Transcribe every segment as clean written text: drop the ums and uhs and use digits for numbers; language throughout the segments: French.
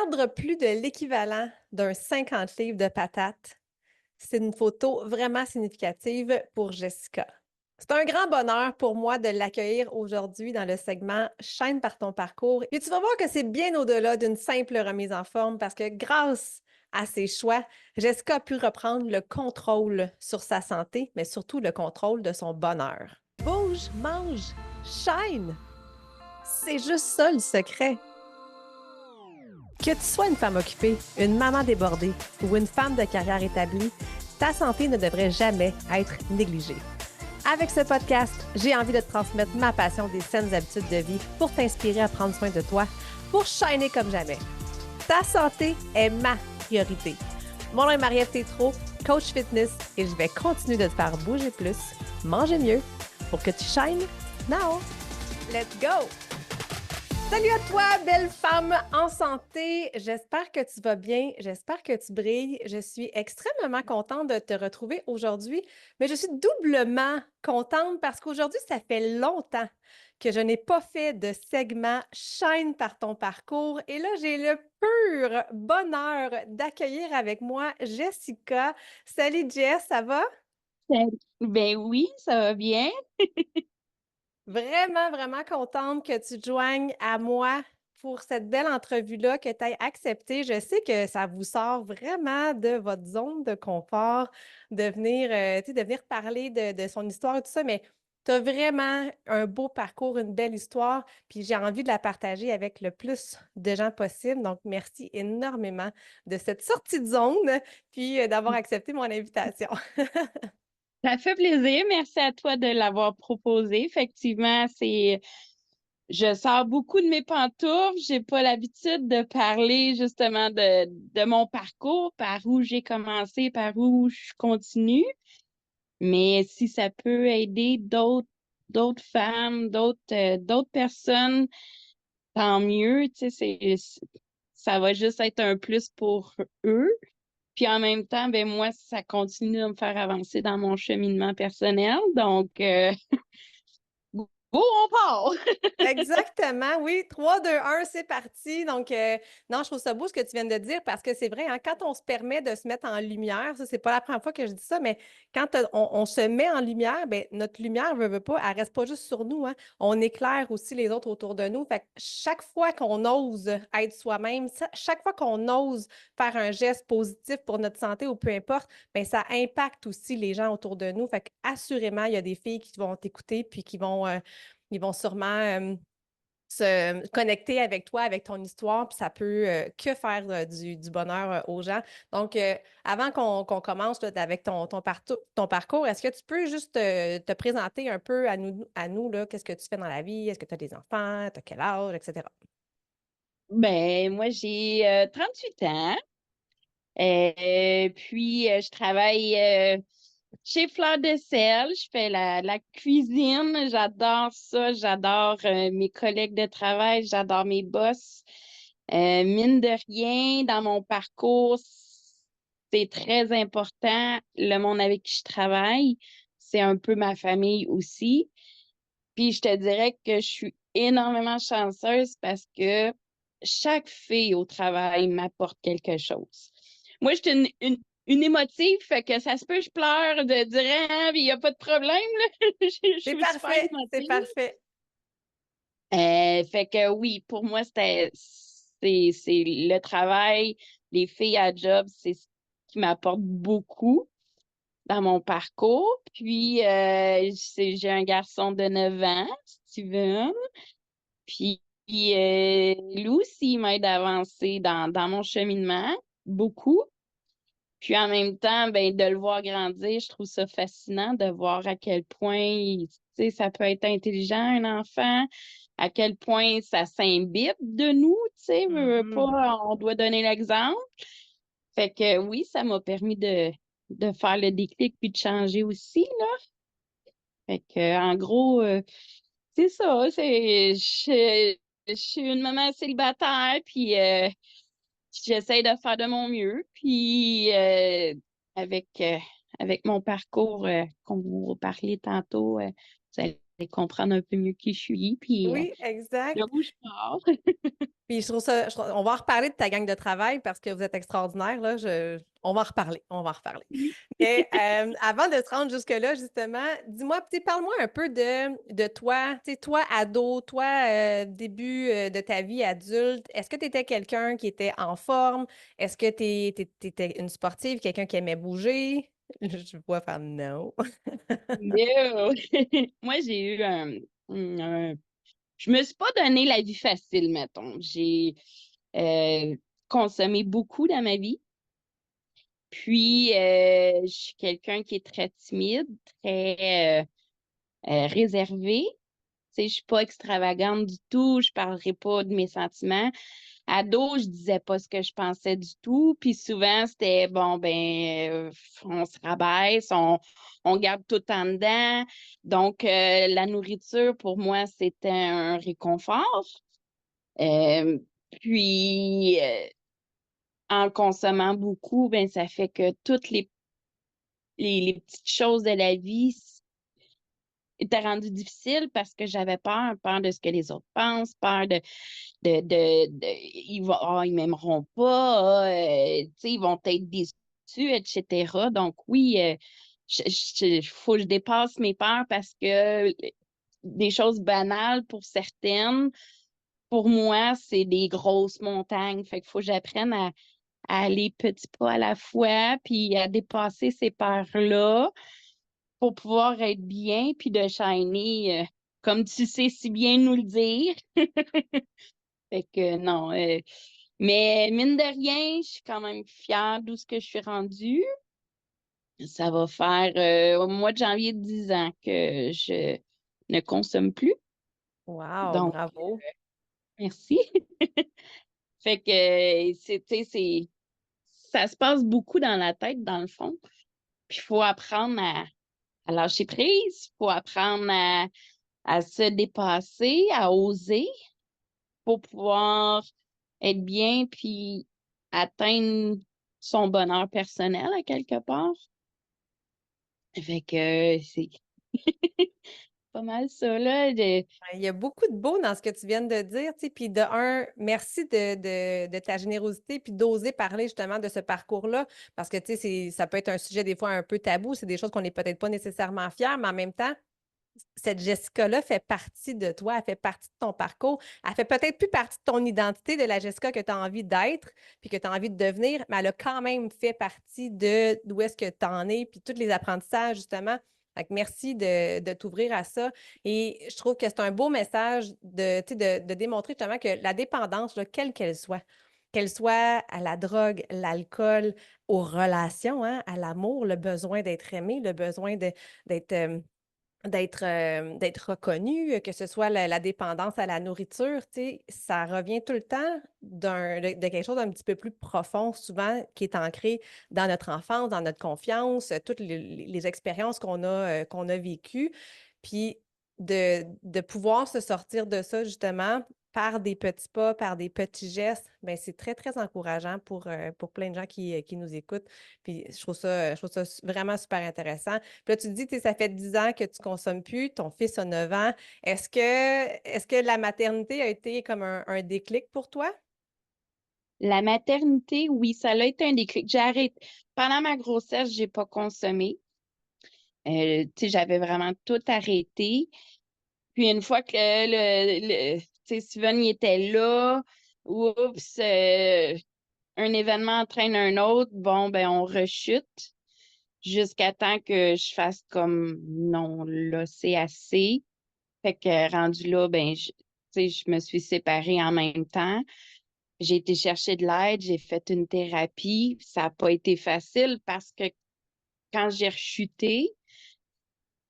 Perdre plus de l'équivalent d'un 50 livres de patates, c'est une photo vraiment significative pour Jessica. C'est un grand bonheur pour moi de l'accueillir aujourd'hui dans le segment Chaîne par ton parcours. Et tu vas voir que c'est bien au-delà d'une simple remise en forme parce que grâce à ses choix, Jessica a pu reprendre le contrôle sur sa santé, mais surtout le contrôle de son bonheur. Bouge, mange, shine! C'est juste ça le secret. Que tu sois une femme occupée, une maman débordée ou une femme de carrière établie, ta santé ne devrait jamais être négligée. Avec ce podcast, j'ai envie de te transmettre ma passion des saines habitudes de vie pour t'inspirer à prendre soin de toi, pour shiner comme jamais. Ta santé est ma priorité. Mon nom est Marie-Ève Tétrault, coach fitness, et je vais continuer de te faire bouger plus, manger mieux, pour que tu shines now. Let's go! Salut à toi, belle femme en santé. J'espère que tu vas bien. J'espère que tu brilles. Je suis extrêmement contente de te retrouver aujourd'hui, mais je suis doublement contente parce qu'aujourd'hui, ça fait longtemps que je n'ai pas fait de segment Shine par ton parcours. Et là, j'ai le pur bonheur d'accueillir avec moi Jessica. Salut Jess, ça va? Ben oui, ça va bien. Vraiment, vraiment contente que tu te joignes à moi pour cette belle entrevue-là, que tu aies accepté. Je sais que ça vous sort vraiment de votre zone de confort de venir, tu sais, de venir parler de son histoire et tout ça, mais tu as vraiment un beau parcours, une belle histoire, puis j'ai envie de la partager avec le plus de gens possible. Donc, merci énormément de cette sortie de zone, puis d'avoir accepté mon invitation. Ça fait plaisir. Merci à toi de l'avoir proposé. Effectivement, je sors beaucoup de mes pantoufles. J'ai pas l'habitude de parler justement de mon parcours, par où j'ai commencé, par où je continue. Mais si ça peut aider d'autres femmes, d'autres personnes, tant mieux. Tu sais, ça va juste être un plus pour eux. Puis en même temps, ben moi, ça continue de me faire avancer dans mon cheminement personnel. Donc, go, on part! Exactement, oui. 3, 2, 1, c'est parti. Donc, non, je trouve ça beau ce que tu viens de dire parce que c'est vrai, hein, quand on se permet de se mettre en lumière, ça, c'est pas la première fois que je dis ça, mais quand on se met en lumière, ben, notre lumière, veut pas, elle reste pas juste sur nous, hein. On éclaire aussi les autres autour de nous. Fait que chaque fois qu'on ose être soi-même, chaque fois qu'on ose faire un geste positif pour notre santé ou peu importe, ben, ça impacte aussi les gens autour de nous. Fait que assurément, il y a des filles qui vont t'écouter puis qui vont ils vont sûrement se connecter avec toi, avec ton histoire, puis ça peut que faire du bonheur aux gens. Donc, avant qu'on commence là, avec ton parcours, est-ce que tu peux juste te présenter un peu à nous là, qu'est-ce que tu fais dans la vie? Est-ce que tu as des enfants? Tu as quel âge, etc. Ben, moi, j'ai 38 ans. Puis, je travaille chez Fleur de Sel. Je fais la cuisine. J'adore ça. J'adore mes collègues de travail. J'adore mes boss. Mine de rien, dans mon parcours, c'est très important. Le monde avec qui je travaille, c'est un peu ma famille aussi. Puis je te dirais que je suis énormément chanceuse parce que chaque fille au travail m'apporte quelque chose. Moi, je suis une émotive, fait que ça se peut, je pleure de dire, ah, il n'y a pas de problème, là. Je C'est suis super parfait, c'est émotive. parfait. Fait que oui, pour moi, c'est le travail, les filles à job, c'est ce qui m'apporte beaucoup dans mon parcours. Puis, j'ai un garçon de 9 ans, Steven. Puis, lui aussi, il m'aide à avancer dans mon cheminement, beaucoup. Puis, en même temps, ben, de le voir grandir, je trouve ça fascinant de voir à quel point, tu sais, ça peut être intelligent, un enfant, à quel point ça s'imbibe de nous, tu sais, veux pas, Mhm. on doit donner l'exemple. Fait que oui, ça m'a permis de faire le déclic puis de changer aussi, là. Fait que, en gros, c'est ça, je suis une maman célibataire, puis j'essaie de faire de mon mieux, puis avec, avec mon parcours qu'on va parler tantôt, vous allez comprendre un peu mieux qui je suis, puis Oui, exact. de où je pars. Puis je trouve ça, on va en reparler de ta gang de travail parce que vous êtes extraordinaire, là. On va en reparler, on va en reparler. Oui. Mais avant de te rendre jusque-là, justement, dis-moi, parle-moi un peu de toi, tu sais, toi, ado, toi, début de ta vie adulte. Est-ce que tu étais quelqu'un qui était en forme? Est-ce que tu étais une sportive, quelqu'un qui aimait bouger? Je vois faire non. No. Moi, j'ai eu un- je me suis pas donné la vie facile, mettons. J'ai consommé beaucoup dans ma vie. Puis, je suis quelqu'un qui est très timide, très réservé. Tu sais, je suis pas extravagante du tout, je parlerai pas de mes sentiments. Ado, je disais pas ce que je pensais du tout, puis souvent c'était bon on se rabaisse, on garde tout en dedans. Donc la nourriture pour moi c'était un réconfort. Euh, puis en consommant beaucoup, ben ça fait que toutes les petites choses de la vie était rendu difficile parce que j'avais peur de ce que les autres pensent, peur ils m'aimeront pas, tu sais, ils vont être déçus, etc. Donc oui, faut que je dépasse mes peurs parce que des choses banales pour certaines, pour moi, c'est des grosses montagnes. Fait qu'il faut que j'apprenne à aller petit pas à la fois, puis à dépasser ces peurs-là pour pouvoir être bien, puis de shiner, comme tu sais si bien nous le dire. Fait que non. Mais mine de rien, je suis quand même fière d'où ce que je suis rendue. Ça va faire au mois de janvier 10 ans que je ne consomme plus. Wow, Donc, bravo. merci. Fait que tu sais, ça se passe beaucoup dans la tête, dans le fond. Puis il faut apprendre à lâcher prise, il faut apprendre à se dépasser, à oser pour pouvoir être bien puis atteindre son bonheur personnel à quelque part. Fait que c'est pas mal ça, là. Il y a beaucoup de beau dans ce que tu viens de dire, tu sais, puis de un, merci de ta générosité, puis d'oser parler justement de ce parcours-là, parce que, tu sais, ça peut être un sujet des fois un peu tabou, c'est des choses qu'on n'est peut-être pas nécessairement fiers, mais en même temps, cette Jessica-là fait partie de toi, elle fait partie de ton parcours, elle fait peut-être plus partie de ton identité, de la Jessica que tu as envie d'être, puis que tu as envie de devenir, mais elle a quand même fait partie de d'où est-ce que tu en es, puis tous les apprentissages, justement. Fait que merci de t'ouvrir à ça. Et je trouve que c'est un beau message tu sais, de démontrer justement que la dépendance, là, quelle qu'elle soit à la drogue, l'alcool, aux relations, hein, à l'amour, le besoin d'être aimé, le besoin d'être d'être reconnu, que ce soit la dépendance à la nourriture, tu sais, ça revient tout le temps de quelque chose d'un petit peu plus profond, souvent, qui est ancré dans notre enfance, dans notre confiance, toutes les expériences qu'on a vécues. Puis de pouvoir se sortir de ça, justement, par des petits pas, par des petits gestes, bien, c'est très, très encourageant pour plein de gens qui nous écoutent. Puis je trouve ça vraiment super intéressant. Puis là, tu te dis, tu sais, ça fait 10 ans que tu consommes plus, ton fils a 9 ans. Est-ce que la maternité a été comme un déclic pour toi? La maternité, oui, ça a été un déclic. J'ai arrêté. Pendant ma grossesse, j'ai pas consommé. Tu sais, j'avais vraiment tout arrêté. Puis une fois que tu sais, Steven il était là, oups, un événement entraîne un autre, bon, ben on rechute jusqu'à temps que je fasse comme non, là, c'est assez. Fait que rendu là, ben, tu sais, je me suis séparée en même temps. J'ai été chercher de l'aide, j'ai fait une thérapie. Ça n'a pas été facile parce que quand j'ai rechuté,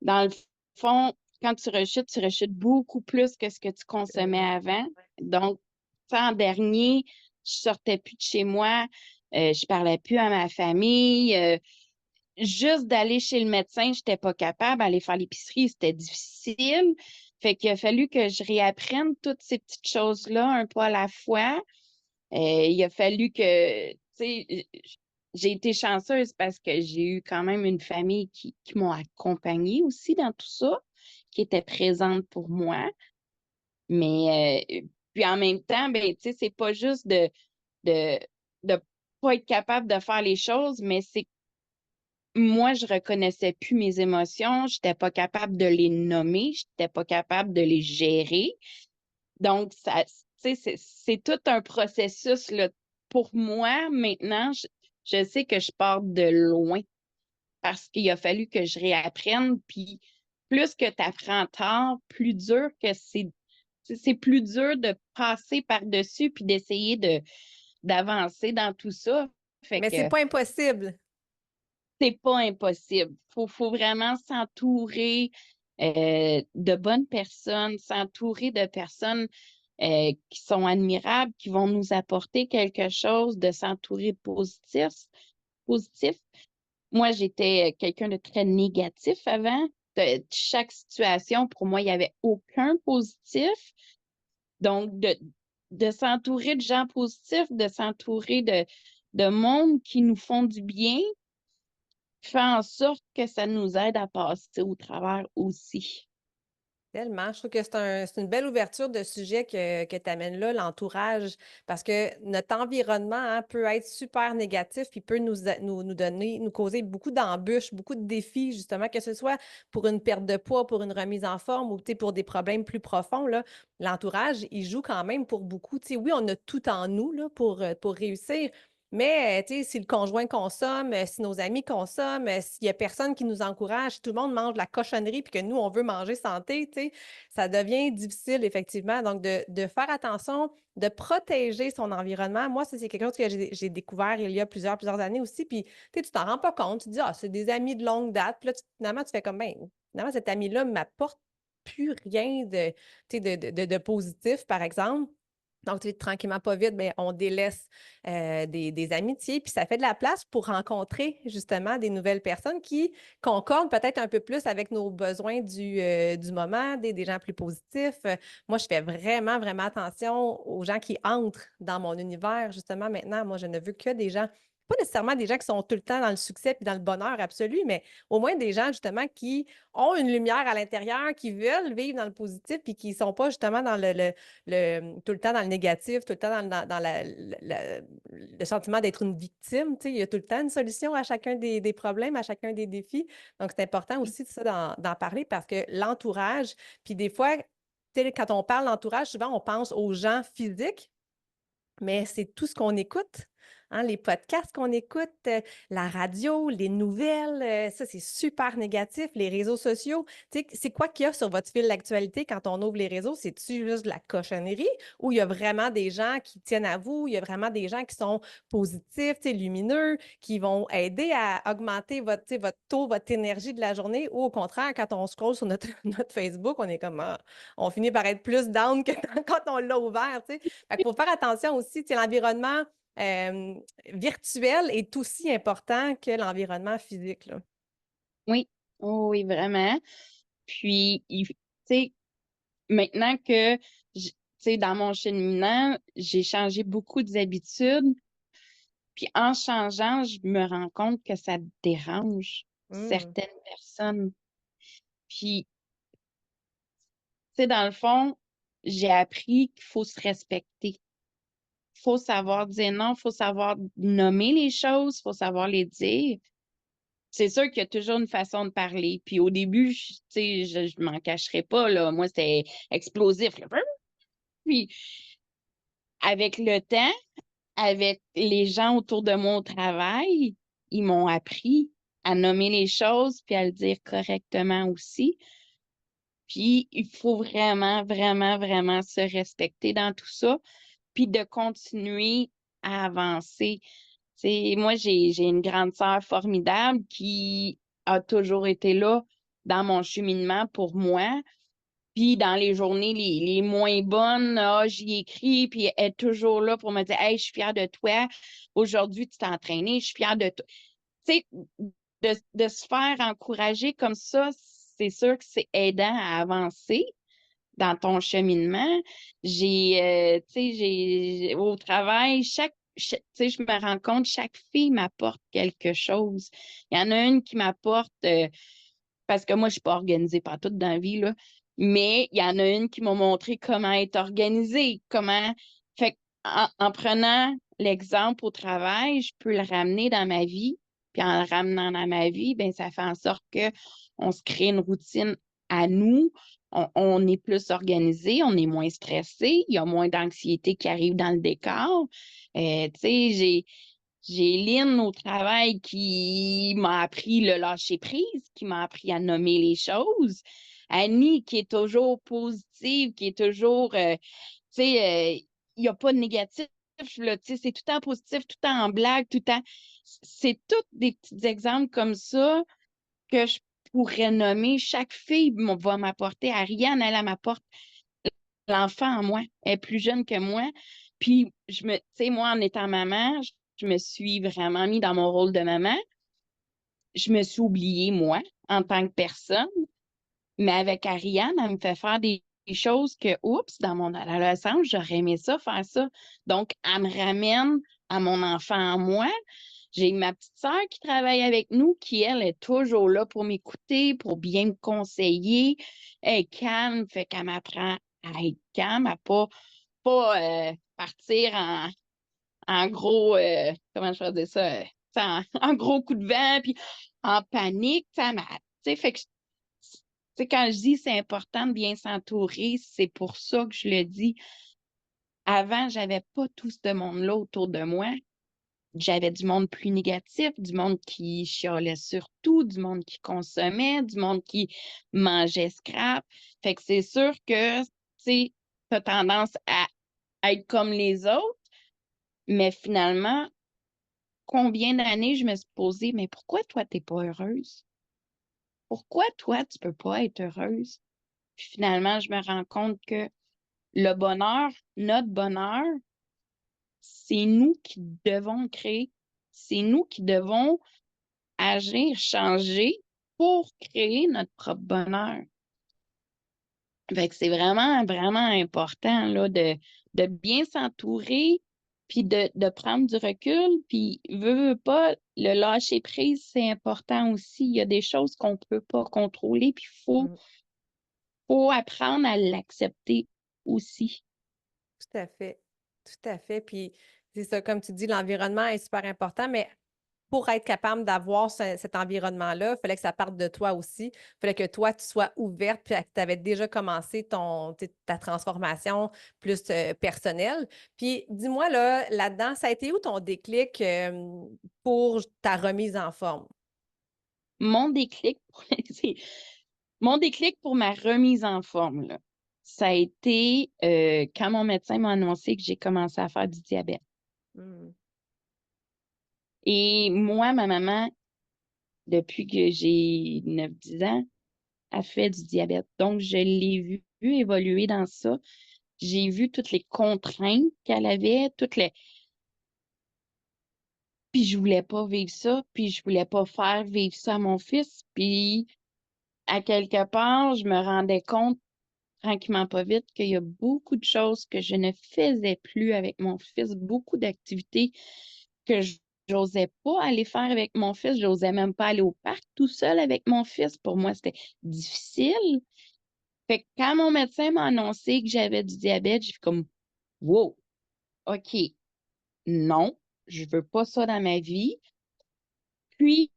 dans le fond, quand tu rechutes beaucoup plus que ce que tu consommais avant. Donc, ça, en dernier, je sortais plus de chez moi, je parlais plus à ma famille. Juste d'aller chez le médecin, j'étais pas capable. Aller faire l'épicerie, c'était difficile. Fait qu'il a fallu que je réapprenne toutes ces petites choses-là un peu à la fois. Il a fallu que, tu sais, j'ai été chanceuse parce que j'ai eu quand même une famille qui m'ont accompagnée aussi dans tout ça, qui était présente pour moi. Mais puis en même temps, ben, tu sais, c'est pas juste de, de pas être capable de faire les choses, mais c'est moi, je reconnaissais plus mes émotions, j'étais pas capable de les nommer, j'étais pas capable de les gérer. Donc, ça, tu sais, c'est tout un processus, là. Pour moi, maintenant, je sais que je pars de loin parce qu'il a fallu que je réapprenne. Puis, plus que tu apprends tard, plus dur que c'est plus dur de passer par-dessus puis d'essayer d'avancer dans tout ça. Fait Mais c'est que pas impossible. c'est pas impossible. Faut vraiment s'entourer de bonnes personnes, s'entourer de personnes qui sont admirables, qui vont nous apporter quelque chose, de s'entourer de positif. Moi, j'étais quelqu'un de très négatif avant. De chaque situation, pour moi, il n'y avait aucun positif. Donc, de s'entourer de gens positifs, de s'entourer de monde qui nous font du bien, fait en sorte que ça nous aide à passer au travers aussi. Tellement. Je trouve que c'est une belle ouverture de sujet que tu amènes là, l'entourage, parce que notre environnement hein, peut être super négatif puis peut nous donner, nous causer beaucoup d'embûches, beaucoup de défis, justement, que ce soit pour une perte de poids, pour une remise en forme ou pour des problèmes plus profonds. Là, l'entourage, il joue quand même pour beaucoup. Oui, on a tout en nous là, pour réussir. Mais, si le conjoint consomme, si nos amis consomment, s'il n'y a personne qui nous encourage, si tout le monde mange de la cochonnerie puis que nous, on veut manger santé, ça devient difficile, effectivement. Donc, de faire attention, de protéger son environnement. Moi, ça, c'est quelque chose que j'ai découvert il y a plusieurs années aussi. Puis, tu t'en rends pas compte. Tu te dis, ah, c'est des amis de longue date. Puis là, finalement, tu fais comme, ben, finalement, cet ami-là ne m'apporte plus rien de positif, par exemple. Donc, tranquillement, pas vite, bien, on délaisse des amitiés, puis ça fait de la place pour rencontrer justement des nouvelles personnes qui concordent peut-être un peu plus avec nos besoins du moment, des gens plus positifs. Moi, je fais vraiment, vraiment attention aux gens qui entrent dans mon univers. Justement, maintenant, moi, je ne veux que des gens, pas nécessairement des gens qui sont tout le temps dans le succès puis dans le bonheur absolu, mais au moins des gens justement qui ont une lumière à l'intérieur, qui veulent vivre dans le positif puis qui ne sont pas justement dans tout le temps dans le négatif, tout le temps le sentiment d'être une victime. Il y a tout le temps une solution à chacun des problèmes, à chacun des défis. Donc, c'est important aussi de ça d'en parler parce que l'entourage, puis des fois, quand on parle d'entourage, souvent on pense aux gens physiques, mais c'est tout ce qu'on écoute. Hein, les podcasts qu'on écoute, la radio, les nouvelles, ça c'est super négatif. Les réseaux sociaux, c'est quoi qu'il y a sur votre fil d'actualité quand on ouvre les réseaux? C'est-tu juste de la cochonnerie ou il y a vraiment des gens qui tiennent à vous, il y a vraiment des gens qui sont positifs, lumineux, qui vont aider à augmenter votre taux, votre énergie de la journée ou au contraire, quand on scrolle sur notre, notre Facebook, on est comme, on finit par être plus down que quand on l'a ouvert. Fait qu'il faut faire attention aussi, l'environnement euh, virtuel est aussi important que l'environnement physique, là. Oui, oh oui, vraiment. Puis, tu sais, maintenant que, tu sais, dans mon cheminement, j'ai changé beaucoup d'habitudes. Puis en changeant, je me rends compte que ça dérange Mm. certaines personnes. Puis, tu sais, dans le fond, j'ai appris qu'il faut se respecter. Il faut savoir dire non, il faut savoir nommer les choses, il faut savoir les dire. C'est sûr qu'il y a toujours une façon de parler. Puis au début, tu sais, je m'en cacherai pas, là. Moi, c'était explosif, là. Puis avec le temps, avec les gens autour de moi au travail, ils m'ont appris à nommer les choses puis à le dire correctement aussi. Puis il faut vraiment, vraiment, vraiment se respecter dans tout ça, puis de continuer à avancer. Moi, j'ai une grande sœur formidable qui a toujours été là dans mon cheminement pour moi. Puis dans les journées les moins bonnes, j'y écris, puis elle est toujours là pour me dire Hey, je suis fière de toi. Aujourd'hui, tu t'es entraîné, je suis fière de toi. Tu sais, de se faire encourager comme ça, c'est sûr que c'est aidant à avancer dans ton cheminement. Tu sais, au travail, tu sais, je me rends compte, chaque fille m'apporte quelque chose. Il y en a une qui m'apporte, parce que moi, je suis pas organisée partout dans la vie, là. Mais il y en a une qui m'a montré comment être organisée, comment. Fait en prenant l'exemple au travail, je peux le ramener dans ma vie. Puis en le ramenant dans ma vie, ben ça fait en sorte que on se crée une routine à nous. On est plus organisé, on est moins stressé, il y a moins d'anxiété qui arrive dans le décor. Tu sais, j'ai Lynn au travail qui m'a appris le lâcher-prise, qui m'a appris à nommer les choses. Annie qui est toujours positive, qui est toujours, tu sais, il n'y a pas de négatif, là, tu sais, c'est tout le temps positif, tout le temps en blague, tout le temps. C'est tous des petits exemples comme ça que je pourrais nommer. Chaque fille va m'apporter. Ariane, elle m'apporte l'enfant en moi. Elle est plus jeune que moi. Puis, tu sais, moi, en étant maman, je me suis vraiment mis dans mon rôle de maman. Je me suis oubliée, moi, en tant que personne. Mais avec Ariane, elle me fait faire des choses que, oups, dans mon adolescence, j'aurais aimé ça, faire ça. Donc, elle me ramène à mon enfant en moi. J'ai ma petite sœur qui travaille avec nous, qui, elle, est toujours là pour m'écouter, pour bien me conseiller. Elle est calme, fait qu'elle m'apprend à être calme, à pas partir en gros, comment je vais dire ça, en gros coup de vent, puis en panique, tu sais, fait que, tu sais, quand je dis c'est important de bien s'entourer, c'est pour ça que je le dis. Avant, j'avais pas tout ce monde-là autour de moi. J'avais du monde plus négatif, du monde qui chialait sur tout, du monde qui consommait, du monde qui mangeait scrap. Fait que c'est sûr que, tu sais, t'as tendance à être comme les autres, mais finalement, combien d'années je me suis posé, mais pourquoi toi, t'es pas heureuse? Pourquoi toi, tu peux pas être heureuse? Puis finalement, je me rends compte que le bonheur, notre bonheur, c'est nous qui devons le créer. C'est nous qui devons agir, changer pour créer notre propre bonheur. Fait que c'est vraiment, vraiment important là, de bien s'entourer, puis de prendre du recul, puis veux pas, le lâcher prise, c'est important aussi. Il y a des choses qu'on peut pas contrôler, puis Mm. faut apprendre à l'accepter aussi. Tout à fait. Tout à fait. Puis, c'est ça, comme tu dis, l'environnement est super important, mais pour être capable d'avoir cet environnement-là, il fallait que ça parte de toi aussi. Il fallait que toi, tu sois ouverte, puis que tu avais déjà commencé ta transformation plus personnelle. Puis, dis-moi, là-dedans, ça a été où ton déclic pour ta remise en forme? Mon déclic pour, mon déclic pour ma remise en forme, là, ça a été quand mon médecin m'a annoncé que j'ai commencé à faire du diabète. Mm. Et moi, ma maman, depuis que j'ai 9 10 ans, a fait du diabète. Donc, je l'ai vu évoluer dans ça. J'ai vu toutes les contraintes qu'elle avait, puis je voulais pas vivre ça, puis je voulais pas faire vivre ça à mon fils. Puis, à quelque part, je me rendais compte, tranquillement pas vite, qu'il y a beaucoup de choses que je ne faisais plus avec mon fils, beaucoup d'activités que j'osais pas aller faire avec mon fils. J'osais même pas aller au parc tout seul avec mon fils. Pour moi, c'était difficile. Fait que quand mon médecin m'a annoncé que j'avais du diabète, j'ai fait comme wow, OK, non, je veux pas ça dans ma vie. Puis,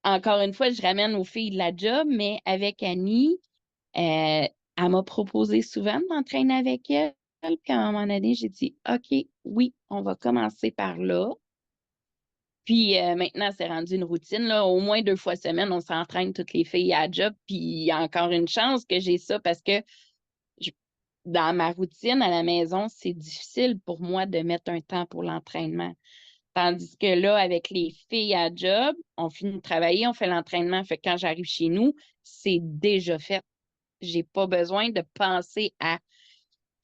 encore une fois, je ramène aux filles de la job, mais avec Annie, elle m'a proposé souvent de m'entraîner avec elle. Puis à un moment donné, j'ai dit OK, oui, on va commencer par là. Puis maintenant, c'est rendu une routine, là. Au moins 2 fois semaine, on s'entraîne toutes les filles à la job. Puis il y a encore une chance que j'ai ça parce que je- dans ma routine à la maison, c'est difficile pour moi de mettre un temps pour l'entraînement. Tandis que là, avec les filles à job, on finit de travailler, on fait l'entraînement. Fait que quand j'arrive chez nous, c'est déjà fait. J'ai pas besoin de penser à.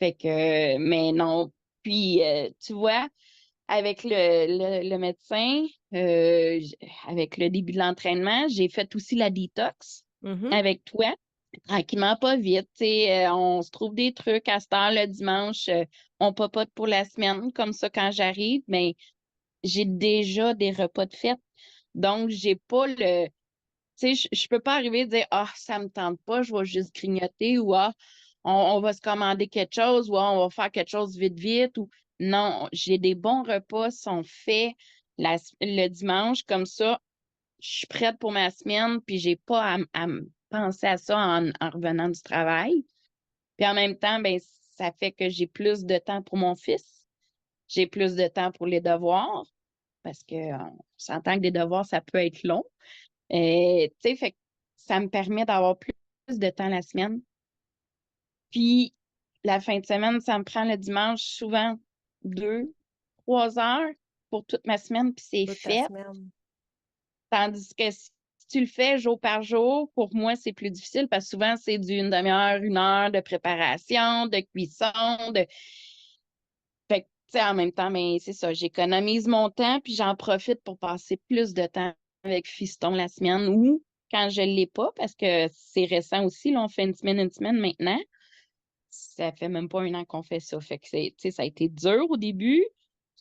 Fait que, mais non. Puis, tu vois, avec le médecin, avec le début de l'entraînement, j'ai fait aussi la détox Mhm. avec toi. Tranquillement, pas vite. Tu sais, on se trouve des trucs à cette heure le dimanche. On papote pour la semaine. Comme ça, quand j'arrive, mais j'ai déjà des repas de fête. Donc, j'ai pas Tu sais, je peux pas arriver et dire, ah, ça me tente pas, je vais juste grignoter ou ah, on va se commander quelque chose ou ah, on va faire quelque chose vite, vite ou non, j'ai des bons repas sont faits le dimanche comme ça, je suis prête pour ma semaine puis j'ai pas à me penser à ça en revenant du travail. Puis en même temps, ben, ça fait que j'ai plus de temps pour mon fils, j'ai plus de temps pour les devoirs parce que on s'entend que des devoirs, ça peut être long. Tu sais, fait que ça me permet d'avoir plus de temps la semaine. Puis la fin de semaine, ça me prend le dimanche souvent 2, 3 heures pour toute ma semaine, puis c'est Toute ta fait. semaine. Tandis que si tu le fais jour par jour, pour moi, c'est plus difficile parce que souvent, c'est d'une demi-heure, 1 heure de préparation, de cuisson, de. Fait que, tu sais, en même temps, mais c'est ça, j'économise mon temps, puis j'en profite pour passer plus de temps avec Fiston la semaine ou quand je ne l'ai pas, parce que c'est récent aussi, là, on fait une semaine maintenant. Ça fait même pas 1 an qu'on fait ça. Fait que tu sais, ça a été dur au début.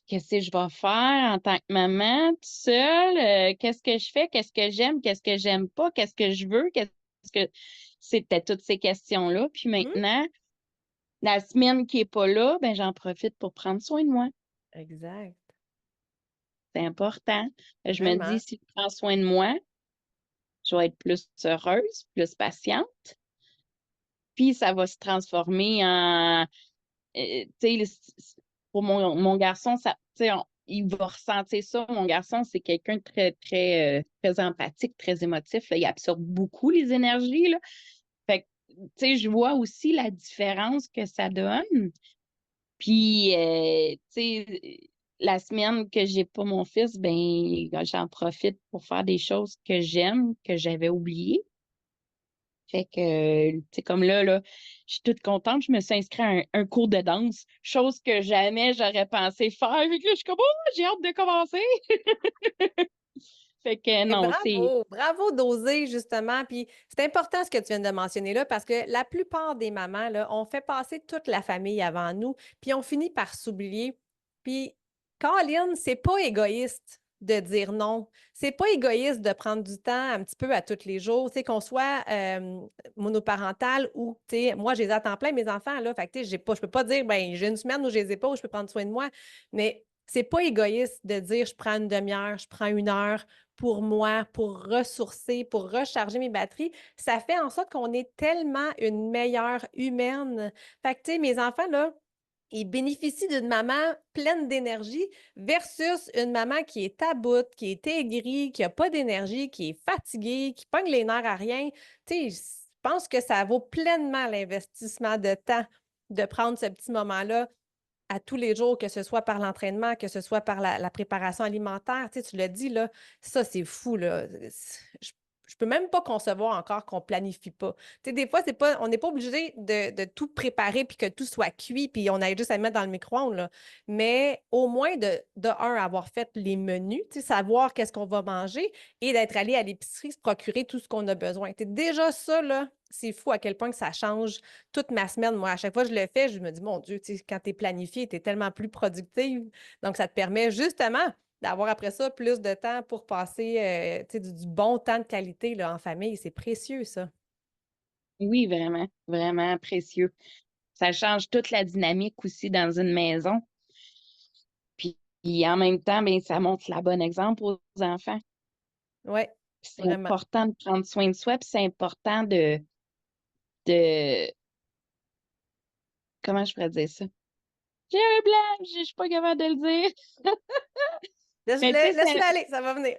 Qu'est-ce que je vais faire en tant que maman, toute seule? Qu'est-ce que je fais? Qu'est-ce que j'aime? Qu'est-ce que j'aime pas? Qu'est-ce que je veux? Qu'est-ce que c'était toutes ces questions-là. Puis Hmm? maintenant, la semaine qui est pas là, ben j'en profite pour prendre soin de moi. Exact. C'est important. Je me dis, Vraiment. si je prends soin de moi, je vais être plus heureuse, plus patiente. Puis ça va se transformer en, tu sais, pour mon garçon, ça, tu sais, il va ressentir ça. Mon garçon, c'est quelqu'un de très, très, très empathique, très émotif, là. Il absorbe beaucoup les énergies, là. Fait que, tu sais, je vois aussi la différence que ça donne. Puis, tu sais, la semaine que j'ai pas mon fils, ben, j'en profite pour faire des choses que j'aime, que j'avais oubliées. Fait que, tu sais, comme là, je suis toute contente. Je me suis inscrite à un cours de danse, chose que jamais j'aurais pensé faire. Fait que là, je suis comme, oh, j'ai hâte de commencer. Fait que Et non, c'est. bravo, bravo d'oser justement. Puis c'est important ce que tu viens de mentionner là parce que la plupart des mamans, là, on fait passer toute la famille avant nous, puis on finit par s'oublier. Puis, Colin, c'est pas égoïste de dire non. C'est pas égoïste de prendre du temps un petit peu à tous les jours, tu sais, qu'on soit monoparental ou, tu sais, moi, j'ai les ai à temps plein, mes enfants, là. Fait que, tu sais, je peux pas dire, ben, j'ai une semaine où je les ai pas, où je peux prendre soin de moi. Mais c'est pas égoïste de dire, je prends une demi-heure, je prends 1 heure pour moi, pour ressourcer, pour recharger mes batteries, ça fait en sorte qu'on est tellement une meilleure humaine. Fait que, tu sais, mes enfants, là, ils bénéficient d'une maman pleine d'énergie versus une maman qui est à bout, qui est aigrie, qui n'a pas d'énergie, qui est fatiguée, qui pogne les nerfs à rien. Tu sais, je pense que ça vaut pleinement l'investissement de temps de prendre ce petit moment-là à tous les jours, que ce soit par l'entraînement, que ce soit par la préparation alimentaire. Tu sais, tu l'as dit, là, ça, c'est fou, là. Je peux même pas concevoir encore qu'on planifie pas. Tu sais, des fois, c'est pas, on n'est pas obligé de tout préparer puis que tout soit cuit puis on a juste à le mettre dans le micro-ondes, là. Mais au moins, de un, avoir fait les menus, tu sais, savoir qu'est-ce qu'on va manger et d'être allé à l'épicerie se procurer tout ce qu'on a besoin. Tu sais, déjà ça, là, c'est fou à quel point que ça change toute ma semaine. Moi, à chaque fois que je le fais, je me dis, mon Dieu, tu sais, quand tu es planifié, tu es tellement plus productive. Donc, ça te permet justement d'avoir après ça plus de temps pour passer tu sais, du bon temps de qualité là, en famille. C'est précieux, ça. Oui, vraiment, vraiment précieux. Ça change toute la dynamique aussi dans une maison. Puis en même temps, ben, ça montre la bonne exemple aux enfants. Oui, C'est vraiment. important de prendre soin de soi, puis c'est important de, comment je pourrais dire ça? J'ai un blanc, je suis pas capable de le dire. Mais tu sais, Laisse-le aller, ça va venir.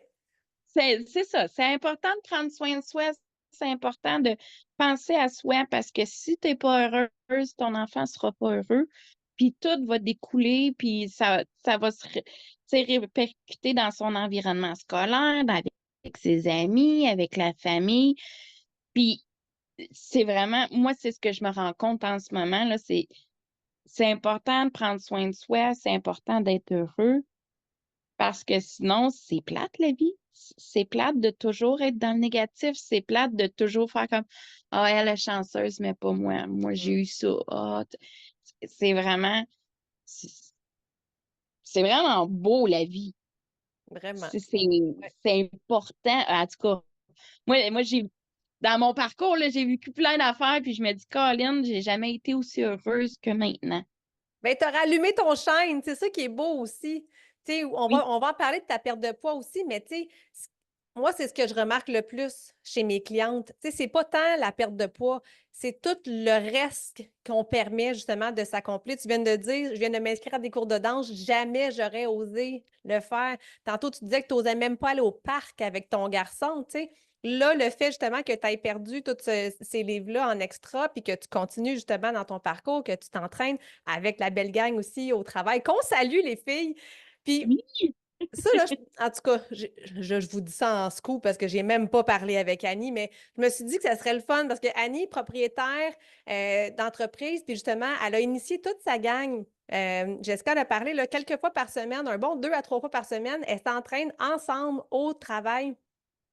c'est ça, c'est important de prendre soin de soi, c'est important de penser à soi parce que si tu n'es pas heureuse, ton enfant ne sera pas heureux, puis tout va découler, puis ça va tu sais, répercuter dans son environnement scolaire, avec ses amis, avec la famille. Puis c'est vraiment, moi, c'est ce que je me rends compte en ce moment, là, c'est important de prendre soin de soi, c'est important d'être heureux. Parce que sinon, c'est plate la vie. C'est plate de toujours être dans le négatif. C'est plate de toujours faire comme ah, elle est chanceuse, mais pas moi. Moi, j'ai Mm, eu ça. C'est vraiment, c'est c'est vraiment beau la vie. vraiment. C'est c'est- Ouais. c'est important. En tout cas, Moi, dans mon parcours, là, j'ai vécu plein d'affaires, puis je me dis, Colin, j'ai jamais été aussi heureuse que maintenant. Ben, tu as rallumé ton shine, c'est ça qui est beau aussi. Tu sais, Oui, on va en parler de ta perte de poids aussi, mais tu sais, moi, c'est ce que je remarque le plus chez mes clientes. Tu sais, c'est pas tant la perte de poids, c'est tout le reste qu'on permet justement de s'accomplir. Tu viens de dire, je viens de m'inscrire à des cours de danse, jamais j'aurais osé le faire. Tantôt, tu disais que tu n'osais même pas aller au parc avec ton garçon, tu sais. Là, le fait justement que tu aies perdu tous ces livres-là en extra, puis que tu continues justement dans ton parcours, que tu t'entraînes avec la belle gang aussi au travail, qu'on salue les filles. Puis oui, ça, là, en tout cas, je vous dis ça en scoop parce que j'ai même pas parlé avec Annie, mais je me suis dit que ça serait le fun parce que Annie, propriétaire d'entreprise, puis justement, elle a initié toute sa gang. Jessica en a parlé là, quelques fois par semaine, un bon 2 à 3 fois par semaine. Elles s'entraînent ensemble au travail.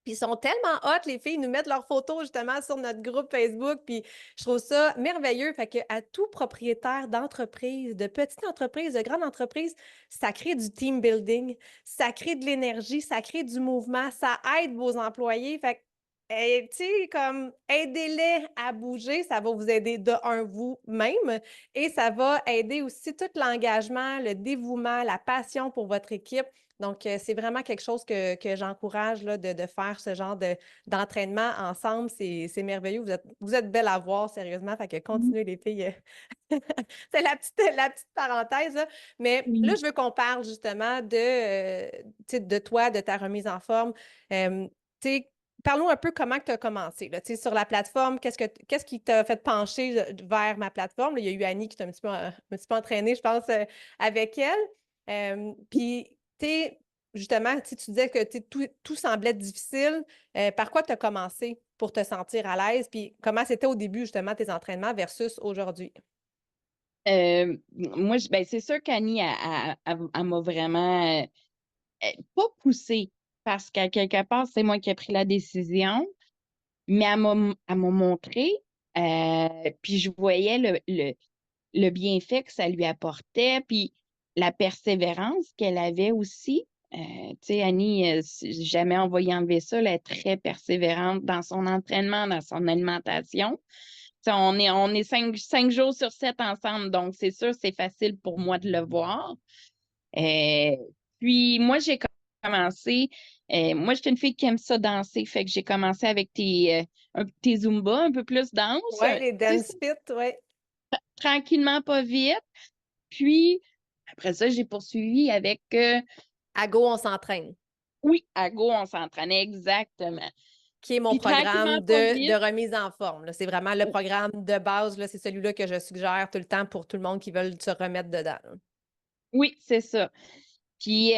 Puis ils sont tellement hot, les filles, ils nous mettent leurs photos justement sur notre groupe Facebook. Puis je trouve ça merveilleux. Fait que à tout propriétaire d'entreprise, de petite entreprise, de grande entreprise, ça crée du team building, ça crée de l'énergie, ça crée du mouvement, ça aide vos employés. Fait que, tu sais, comme aidez-les à bouger, ça va vous aider de un vous-même et ça va aider aussi tout l'engagement, le dévouement, la passion pour votre équipe. Donc, c'est vraiment quelque chose que j'encourage là, de faire ce genre d'entraînement ensemble. C'est merveilleux. Vous êtes belles à voir, sérieusement. Fait que continuez, les filles. C'est la petite parenthèse, là. Mais là, oui. je veux qu'on parle justement tu sais, de toi, de ta remise en forme. Tu sais, parlons un peu comment tu as commencé. Là, tu sais, sur la plateforme, qu'est-ce qui t'a fait pencher vers ma plateforme? Là, il y a eu Annie qui t'a un petit peu entraînée, je pense, avec elle. Puis, tu sais, justement, tu disais que tout semblait difficile. Par quoi tu as commencé pour te sentir à l'aise? Puis, comment c'était au début, justement, tes entraînements versus aujourd'hui? Moi, ben, c'est sûr qu'Annie, elle m'a vraiment pas poussée parce qu'à quelque part, c'est moi qui ai pris la décision, mais elle m'a montré, puis je voyais le bienfait que ça lui apportait, puis la persévérance qu'elle avait aussi. Tu sais, Annie, j'ai jamais envoyé enlever ça, elle est très persévérante dans son entraînement, dans son alimentation. Tu sais, on est 5 jours sur 7 ensemble, donc c'est sûr, c'est facile pour moi de le voir. Euh, Puis moi, j'ai commencé, moi, j'étais une fille qui aime ça danser, fait que j'ai commencé avec tes Zumba, un peu plus danse. Oui, les Tu sais, dance fit, oui. tranquillement, pas vite. Puis, après ça, j'ai poursuivi avec, À Go, on s'entraîne, oui, à Go, on s'entraînait exactement. qui est mon Puis, tranquillement, programme pas de vite. remise en forme. Là. C'est vraiment le programme de base. Là. C'est celui-là que je suggère tout le temps pour tout le monde qui veut se remettre dedans. Là. Oui, c'est ça. Puis, tu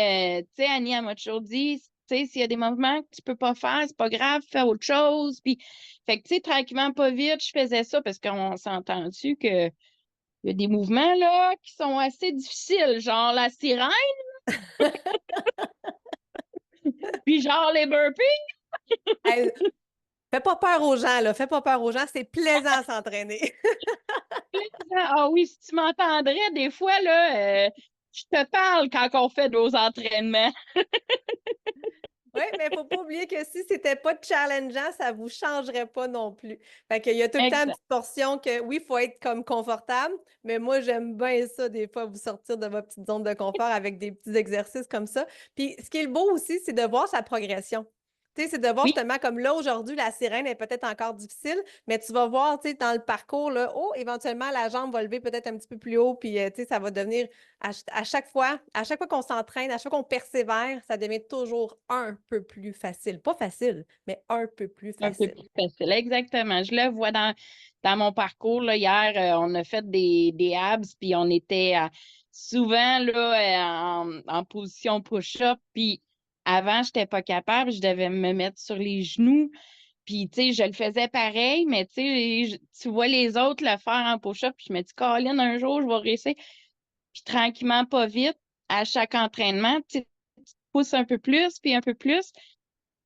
sais, Annie, elle m'a toujours dit, tu sais, s'il y a des mouvements que tu peux pas faire, c'est pas grave, fais autre chose. Puis, fait que, tu sais, tranquillement, pas vite, je faisais ça parce qu'on s'est entendu que il y a des mouvements, là, qui sont assez difficiles, genre la sirène, puis genre les burpees. Hey, fais pas peur aux gens, là. Fais pas peur aux gens. C'est plaisant à s'entraîner. Ah oui, si tu m'entendrais, des fois, là, je te parle quand on fait nos entraînements. Oui, mais il ne faut pas oublier que si c'était pas challengeant, ça ne vous changerait pas non plus. Fait qu'il y a tout le temps une Exact. petite portion que, oui, il faut être comme confortable, mais moi, j'aime bien ça, des fois, vous sortir de votre petite zone de confort avec des petits exercices comme ça. Puis, ce qui est le beau aussi, c'est de voir sa progression. Tu sais, c'est de voir Oui, justement comme là, aujourd'hui, la sirène est peut-être encore difficile, mais tu vas voir, tu sais, dans le parcours, là, oh, éventuellement, la jambe va lever peut-être un petit peu plus haut, puis, tu sais, ça va devenir à chaque fois qu'on s'entraîne, à chaque fois qu'on persévère, ça devient toujours un peu plus facile. Pas facile, mais un peu plus un peu facile. plus facile. Exactement. Je le vois dans mon parcours. Là, hier, on a fait des abs, puis on était souvent là, en position push-up. Puis avant, je n'étais pas capable. Je devais me mettre sur les genoux. Puis, tu sais, je le faisais pareil, mais tu sais, tu vois les autres le faire en push-up. Puis je me dis, Colin, un jour, je vais réussir. Puis tranquillement, pas vite, à chaque entraînement, tu pousses un peu plus, puis un peu plus.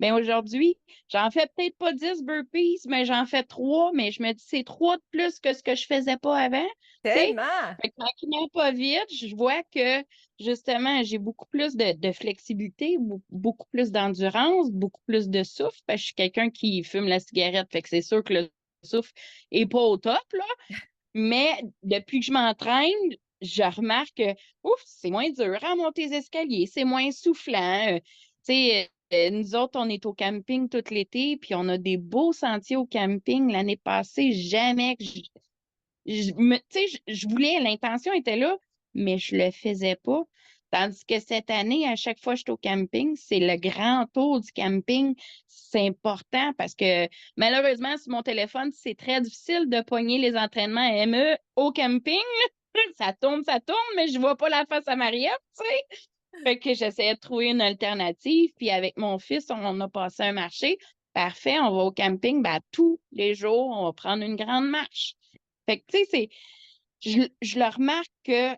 Ben aujourd'hui, j'en fais peut-être pas 10 burpees, mais j'en fais 3, mais je me dis c'est 3 de plus que ce que je faisais pas avant. Tu sais? Tellement! Fait que tranquillement, pas vite, je vois que justement, j'ai beaucoup plus de flexibilité, beaucoup plus d'endurance, beaucoup plus de souffle. Parce que je suis quelqu'un qui fume la cigarette, fait que c'est sûr que le souffle est pas au top, là. Mais depuis que je m'entraîne, je remarque que ouf, c'est moins dur à monter les escaliers, c'est moins soufflant. Tu sais, nous autres, on est au camping tout l'été, puis on a des beaux sentiers au camping. L'année passée, jamais que tu sais, je voulais, l'intention était là, mais je le faisais pas. Tandis que cette année, à chaque fois que je suis au camping, c'est le grand tour du camping. C'est important parce que malheureusement, sur mon téléphone, c'est très difficile de pogner les entraînements ME au camping. Ça tourne, mais je vois pas la face à Marie-Ève, tu sais. Fait que j'essayais de trouver une alternative. Puis avec mon fils, on a passé un marché. Parfait, on va au camping. Ben, tous les jours, on va prendre une grande marche. Fait que, tu sais, je le remarque que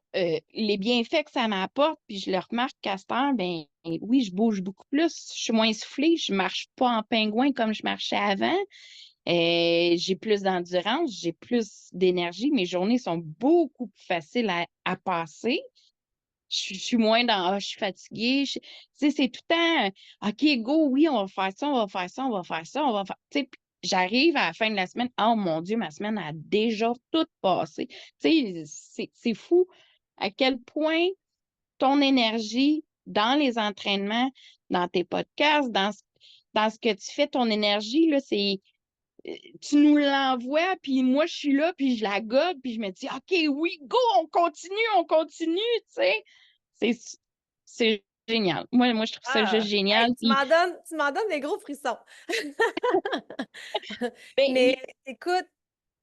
les bienfaits que ça m'apporte, puis je le remarque qu'à cette heure, ben oui, je bouge beaucoup plus, je suis moins essoufflée, je marche pas en pingouin comme je marchais avant. J'ai plus d'endurance, j'ai plus d'énergie, mes journées sont beaucoup plus faciles à passer. Je suis moins dans je suis fatiguée. Tu sais, c'est tout le temps OK, go, oui, on va faire ça, on va faire ça, on va faire ça, on va faire. Tu sais, puis j'arrive à la fin de la semaine. Oh mon Dieu, ma semaine a déjà tout passé. Tu sais, c'est fou à quel point ton énergie dans les entraînements, dans tes podcasts, dans ce que tu fais, ton énergie, là, c'est tu nous l'envoies, puis moi, je suis là, puis je la gobe, puis je me dis, OK, oui, go, on continue, tu sais. C'est, c'est génial. Moi, je trouve ça juste Ah! Hey, génial. tu Puis, m'en donnes tu m'en donnes des gros frissons. ben, Mais écoute,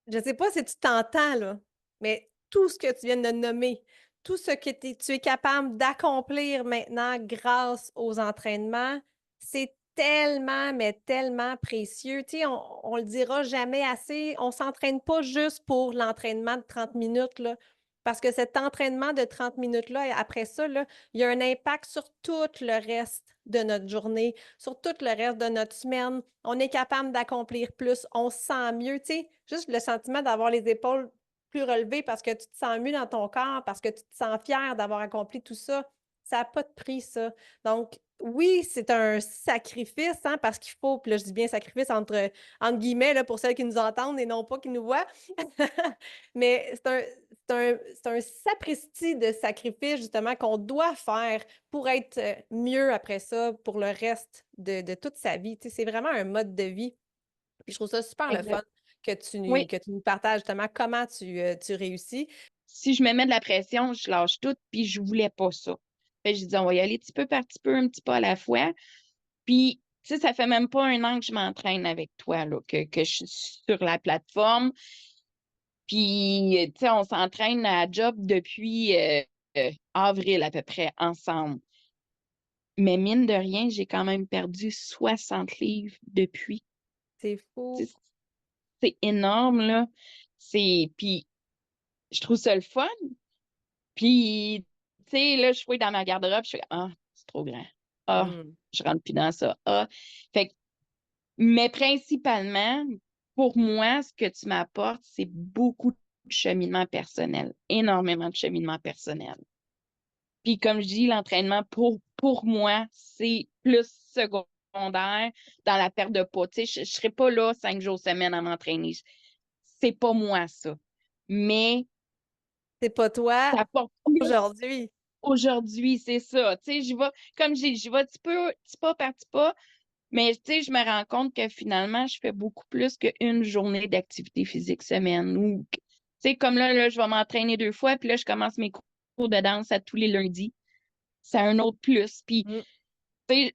je sais pas si tu t'entends, là, mais tout ce que tu viens de nommer, tout ce que tu es capable d'accomplir maintenant grâce aux entraînements, c'est tellement, mais tellement précieux. Tu sais, on le dira jamais assez. On s'entraîne pas juste pour l'entraînement de 30 minutes, là. Parce que cet entraînement de 30 minutes-là, après ça, là, il y a un impact sur tout le reste de notre journée, sur tout le reste de notre semaine. On est capable d'accomplir plus, on se sent mieux. Tu sais, juste le sentiment d'avoir les épaules plus relevées parce que tu te sens mieux dans ton corps, parce que tu te sens fier d'avoir accompli tout ça, ça n'a pas de prix, ça. Donc, oui, c'est un sacrifice, hein, parce qu'il faut, puis là, je dis bien sacrifice entre guillemets, là, pour celles qui nous entendent et non pas qui nous voient. Mais c'est un sapristi de sacrifice, justement, qu'on doit faire pour être mieux après ça, pour le reste de toute sa vie. Tu sais, c'est vraiment un mode de vie. Puis je trouve ça super le fun exact. que tu, Oui, que tu nous partages justement comment tu réussis. si je me mets de la pression, je lâche tout, puis je voulais pas ça. Fait que je dis, on va y aller petit peu par petit peu, un petit pas à la fois. Puis, tu sais, ça fait même pas un an que je m'entraîne avec toi, là, que je suis sur la plateforme. Puis, tu sais, on s'entraîne à job depuis avril à peu près ensemble. Mais mine de rien, j'ai quand même perdu 60 livres depuis. C'est fou. Tu sais, c'est énorme, là. Puis, je trouve ça le fun. Puis, tu sais, là, je suis dans ma garde-robe, je fais, ah, c'est trop grand. Ah, Mm. je rentre plus dans ça. Ah. Fait que, mais principalement, pour moi, ce que tu m'apportes, c'est beaucoup de cheminement personnel, énormément de cheminement personnel. Puis comme je dis, l'entraînement pour moi, c'est plus secondaire dans la perte de poids. Tu sais, je serais pas là 5 jours semaine à m'entraîner. C'est pas moi, ça. Mais C'est pas toi ça apporte plus aujourd'hui. aujourd'hui, c'est ça. Tu sais, comme je dis, j'y vais petit pas par petit pas, mais tu sais, je me rends compte que finalement, je fais beaucoup plus qu'une journée d'activité physique semaine. Ou, tu sais, comme là, je vais m'entraîner 2 fois, puis là, je commence mes cours de danse à tous les lundis. C'est un autre plus. Puis, Mm. tu sais,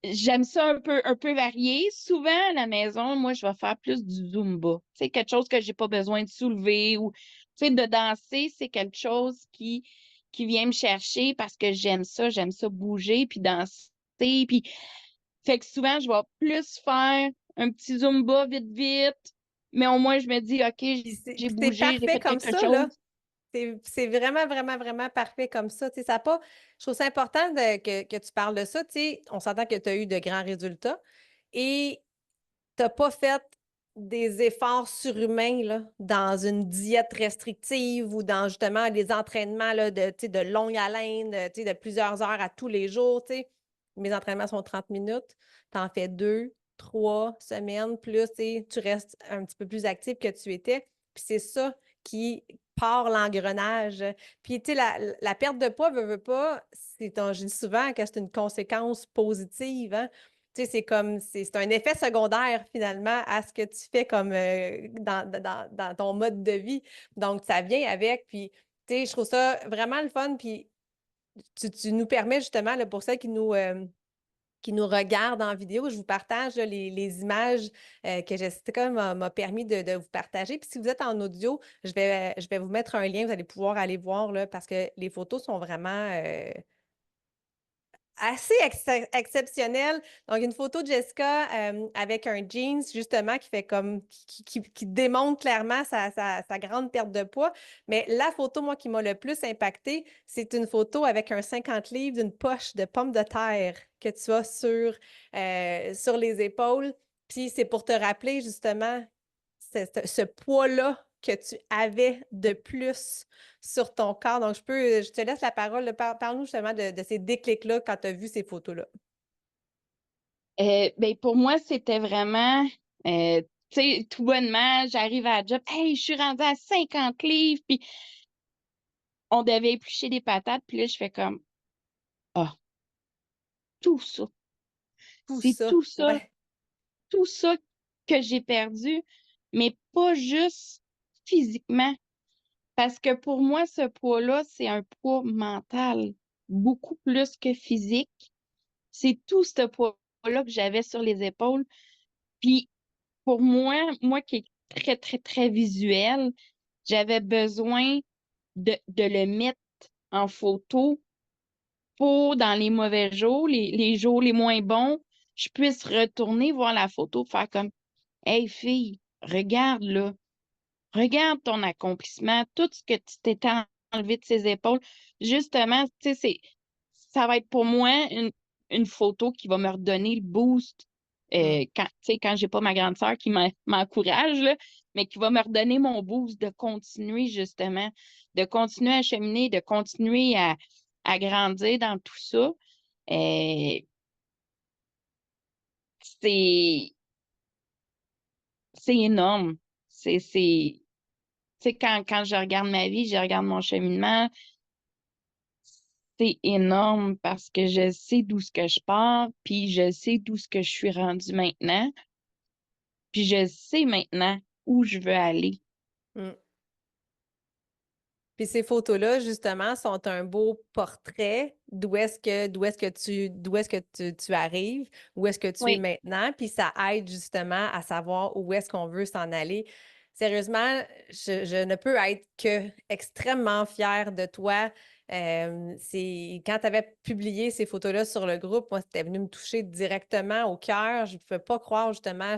j'aime ça un peu varié. Souvent, à la maison, moi, je vais faire plus du Zumba. C'est quelque chose que j'ai pas besoin de soulever ou, tu sais, de danser, c'est quelque chose qui vient me chercher parce que j'aime ça bouger puis danser. Puis, fait que souvent, je vais plus faire un petit Zumba vite, vite, mais au moins, je me dis, OK, Puis c'est j'ai puis c'est bougé, j'ai parfait fait comme quelque ça, chose. là. C'est vraiment, vraiment, vraiment parfait comme ça. Tu sais, ça a pas, je trouve ça important que tu parles de ça. Tu sais, on s'entend que tu as eu de grands résultats et tu n'as pas fait des efforts surhumains là, dans une diète restrictive ou dans justement les entraînements là, de, tu sais, de longue haleine, tu sais, de plusieurs heures à tous les jours. Tu sais. Mes entraînements sont 30 minutes. Tu en fais 2, 3 semaines, plus tu sais, tu restes un petit peu plus actif que tu étais. Puis c'est ça qui part l'engrenage. Puis, tu sais, la perte de poids, veut pas, je dis souvent que c'est une conséquence positive, hein. Tu sais, c'est comme, c'est un effet secondaire finalement à ce que tu fais comme dans ton mode de vie. Donc, ça vient avec, puis, tu sais, je trouve ça vraiment le fun, puis tu nous permets justement, là, pour celles qui nous regardent en vidéo, je vous partage là, les images que Jessica m'a permis de vous partager. Puis si vous êtes en audio, je vais vous mettre un lien, vous allez pouvoir aller voir là, parce que les photos sont vraiment assez exceptionnelles. Donc, une photo de Jessica avec un jeans, justement, qui fait comme qui démontre clairement sa grande perte de poids. Mais la photo, moi, qui m'a le plus impactée, c'est une photo avec un 50 livres d'une poche de pommes de terre que tu as sur les épaules. Puis c'est pour te rappeler justement ce poids-là que tu avais de plus sur ton corps. Donc, je te laisse la parole. Parle-nous justement de ces déclics-là quand tu as vu ces photos-là. Ben, pour moi, c'était vraiment, tu sais, tout bonnement, j'arrive à la job, hey, je suis rendue à 50 livres, puis on devait éplucher des patates, puis là, je fais comme, ah, tout ça, Tout c'est ça. Ouais. tout ça que j'ai perdu, mais pas juste physiquement, parce que pour moi, ce poids-là, c'est un poids mental, beaucoup plus que physique. C'est tout ce poids-là que j'avais sur les épaules. Puis pour moi qui est très, très, très visuel, j'avais besoin de le mettre en photo pour, dans les mauvais jours, les jours les moins bons, je puisse retourner voir la photo, faire comme, hey fille, regarde là, regarde ton accomplissement, tout ce que tu t'étais enlevé de ses épaules. Justement, tu sais, ça va être pour moi une photo qui va me redonner le boost Mm. quand, tu sais, quand j'ai pas ma grande sœur qui m'encourage, là, mais qui va me redonner mon boost de continuer, justement, de continuer à cheminer, de continuer à grandir dans tout ça. Euh, c'est, c'est énorme. Tu sais, quand je regarde ma vie, je regarde mon cheminement, c'est énorme parce que je sais d'où ce que je pars, puis je sais d'où ce que je suis rendue maintenant, puis je sais maintenant où je veux aller. Mm. Puis ces photos-là, justement, sont un beau portrait d'où est-ce que tu arrives, où est-ce que tu es Oui. maintenant, puis ça aide justement à savoir où est-ce qu'on veut s'en aller. Sérieusement, je ne peux être que extrêmement fière de toi. Quand tu avais publié ces photos-là sur le groupe, moi, c'était venu me toucher directement au cœur. Je ne pouvais pas croire justement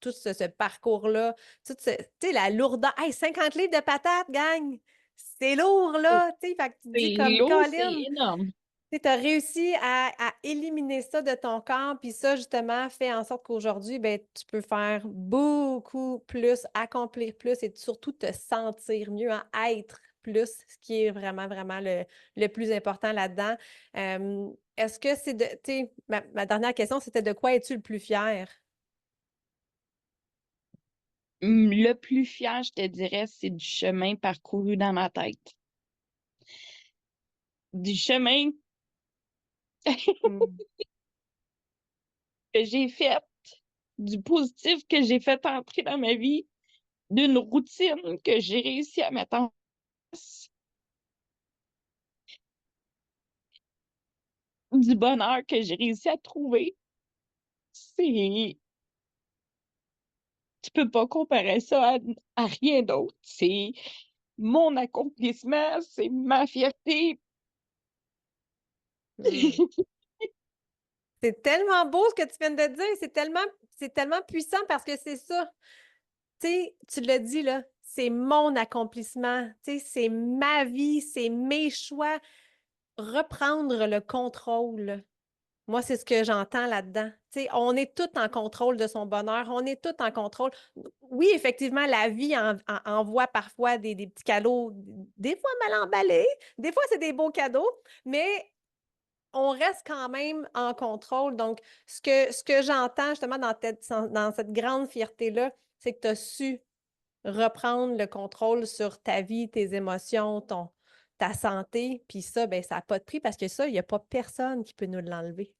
tout ce parcours-là, tu sais, la lourdeur. Hey, 50 livres de patates, gang! C'est lourd, là, tu sais, fait que tu te dis C'est comme lourd, c'est Colin, énorme. tu as réussi à éliminer ça de ton corps, puis ça, justement, fait en sorte qu'aujourd'hui, ben, tu peux faire beaucoup plus, accomplir plus et surtout te sentir mieux, hein, être plus, ce qui est vraiment, vraiment le plus important là-dedans. Est-ce que c'est de, tu sais, ma dernière question, c'était de quoi es-tu le plus fier? Le plus fier, je te dirais, c'est du chemin parcouru dans ma tête. Du chemin Mm. que j'ai fait, du positif que j'ai fait entrer dans ma vie, d'une routine que j'ai réussi à mettre en place, du bonheur que j'ai réussi à trouver. C'est, tu peux pas comparer ça à rien d'autre. C'est mon accomplissement, c'est ma fierté. Mm. C'est tellement beau ce que tu viens de dire, c'est tellement puissant parce que c'est ça. Tu sais, tu l'as dit là, c'est mon accomplissement, tu sais, c'est ma vie, c'est mes choix. Reprendre le contrôle. Moi, c'est ce que j'entends là-dedans. Tu sais, on est tout en contrôle de son bonheur, on est tout en contrôle. Oui, effectivement, la vie envoie parfois des petits cadeaux, des fois mal emballés, des fois c'est des beaux cadeaux, mais on reste quand même en contrôle. Donc, ce que j'entends justement dans cette grande fierté-là, c'est que tu as su reprendre le contrôle sur ta vie, tes émotions, ta santé. Puis ça, ben, ça n'a pas de prix parce que ça, il n'y a pas personne qui peut nous l'enlever.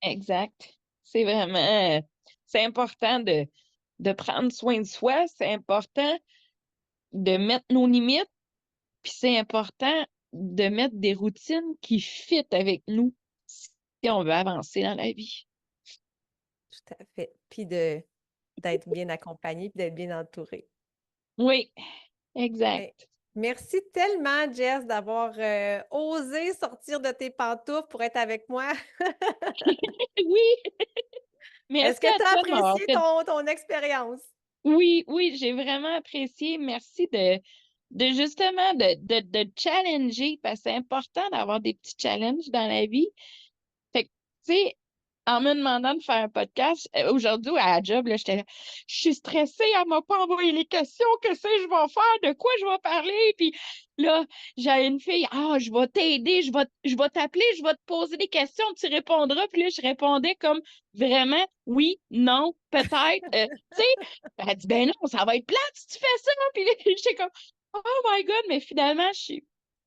Exact. C'est vraiment, c'est important de prendre soin de soi, c'est important de mettre nos limites, puis c'est important de mettre des routines qui fit avec nous si on veut avancer dans la vie. Tout à fait. Puis d'être bien accompagné, puis d'être bien entouré. Oui, Ben, exact. merci tellement, Jess, d'avoir osé sortir de tes pantoufles pour être avec moi. Oui, Est-ce merci que à tu as toi de m'avoir apprécié fait. ton expérience? Oui, oui, j'ai vraiment apprécié. Merci de justement de challenger, parce que c'est important d'avoir des petits challenges dans la vie. Fait que, tu sais, en me demandant de faire un podcast, aujourd'hui à la job, là, j'étais là, je suis stressée, elle m'a pas envoyé les questions, que c'est je vais faire, de quoi je vais parler, puis là, j'ai une fille, je vais t'aider, je vais t'appeler, je vais te poser des questions, tu répondras, puis là, je répondais comme vraiment, oui, non, peut-être, tu sais, elle dit, ben non, ça va être plate si tu fais ça, puis là, j'étais comme, oh my God, mais finalement, je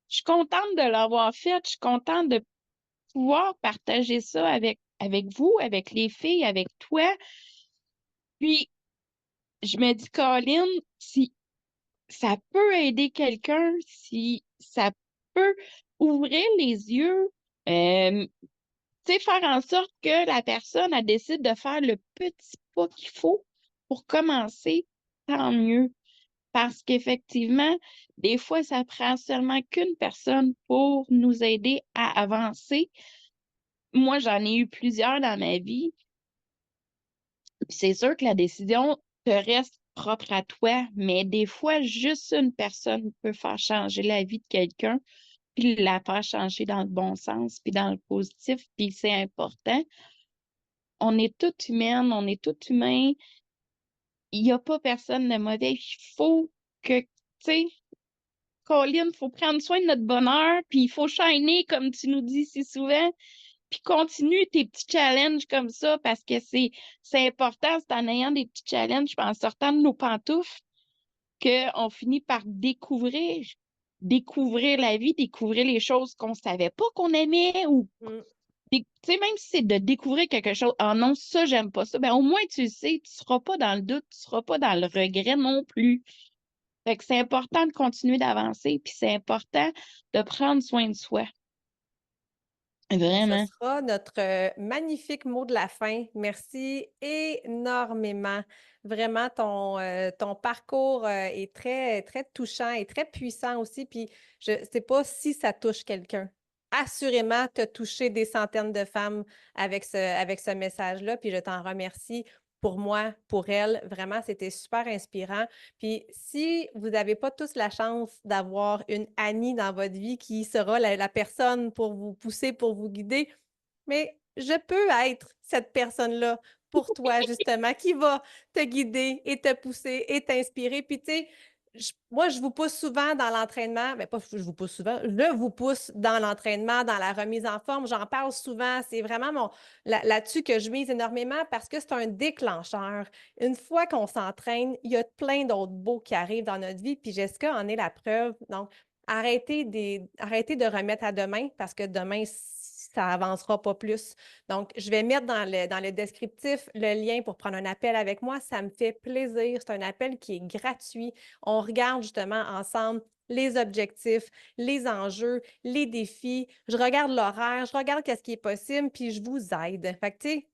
suis contente de l'avoir fait, je suis contente de pouvoir partager ça avec vous, avec les filles, avec toi. Puis, je me dis, Colin, si ça peut aider quelqu'un, si ça peut ouvrir les yeux, tu sais, faire en sorte que la personne, elle décide de faire le petit pas qu'il faut pour commencer, tant mieux. Parce qu'effectivement, des fois, ça prend seulement qu'une personne pour nous aider à avancer. Moi, j'en ai eu plusieurs dans ma vie. Puis c'est sûr que la décision te reste propre à toi, mais des fois, juste une personne peut faire changer la vie de quelqu'un, puis la faire changer dans le bon sens, puis dans le positif, puis c'est important. On est toutes humaines, on est tous humains. Il n'y a pas personne de mauvais. Il faut que, tu sais, Colin, il faut prendre soin de notre bonheur, puis il faut shiner, comme tu nous dis si souvent. Puis continue tes petits challenges comme ça parce que c'est important, c'est en ayant des petits challenges, puis en sortant de nos pantoufles, qu'on finit par découvrir la vie, découvrir les choses qu'on savait pas qu'on aimait ou, Mm. tu sais, même si c'est de découvrir quelque chose, ah non, ça, j'aime pas ça, ben au moins tu le sais, tu seras pas dans le doute, tu seras pas dans le regret non plus. Fait que c'est important de continuer d'avancer, puis c'est important de prendre soin de soi. Ce Vraiment. sera notre magnifique mot de la fin. Merci énormément. Vraiment, ton parcours est très, très touchant et très puissant aussi. Puis, je ne sais pas si ça touche quelqu'un. Assurément, tu as touché des centaines de femmes avec ce message-là. Puis, je t'en remercie pour moi, pour elle. Vraiment, c'était super inspirant. Puis, si vous n'avez pas tous la chance d'avoir une Annie dans votre vie qui sera la personne pour vous pousser, pour vous guider, mais je peux être cette personne-là pour toi, justement, qui va te guider et te pousser et t'inspirer. Puis, tu sais, moi, je vous pousse souvent dans l'entraînement, mais pas je vous pousse souvent, je vous pousse dans l'entraînement, dans la remise en forme. J'en parle souvent. C'est vraiment là-dessus que je mise énormément parce que c'est un déclencheur. Une fois qu'on s'entraîne, il y a plein d'autres beaux qui arrivent dans notre vie. Puis Jessica en est la preuve. Donc, arrêtez de remettre à demain parce que demain, ça avancera pas plus. Donc, je vais mettre dans le descriptif le lien pour prendre un appel avec moi. Ça me fait plaisir. C'est un appel qui est gratuit. On regarde justement ensemble les objectifs, les enjeux, les défis. Je regarde l'horaire, je regarde qu'est-ce qui est possible, puis je vous aide. Fait que, tu sais,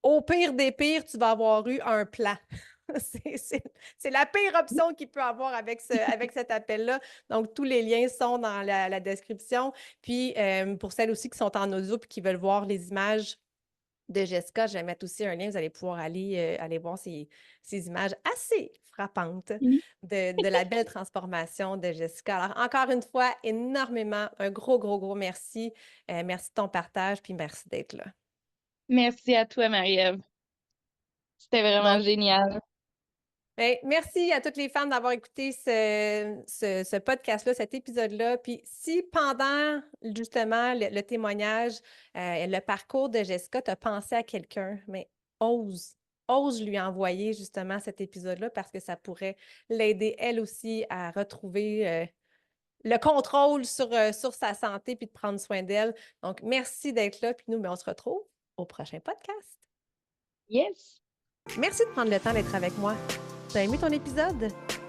au pire des pires, tu vas avoir eu un plan. C'est la pire option qu'il peut avoir avec cet appel-là. Donc, tous les liens sont dans la description. Puis, pour celles aussi qui sont en audio et qui veulent voir les images de Jessica, je vais mettre aussi un lien. Vous allez pouvoir aller voir ces images assez frappante Oui. de la belle transformation de Jessica. Alors, encore une fois, énormément, un gros, gros, gros merci. Merci de ton partage, puis merci d'être là. Merci à toi, Marie-Ève. C'était vraiment Donc, génial. merci à toutes les femmes d'avoir écouté ce podcast-là, cet épisode-là. Puis si pendant justement le témoignage, le parcours de Jessica, tu as pensé à quelqu'un, mais ose lui envoyer justement cet épisode-là parce que ça pourrait l'aider elle aussi à retrouver le contrôle sur sa santé puis de prendre soin d'elle. Donc, merci d'être là. Puis nous, on se retrouve au prochain podcast. Yes! Merci de prendre le temps d'être avec moi. T'as aimé ton épisode?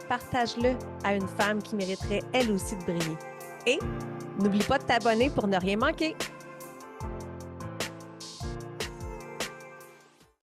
Partage-le à une femme qui mériterait elle aussi de briller. Et n'oublie pas de t'abonner pour ne rien manquer.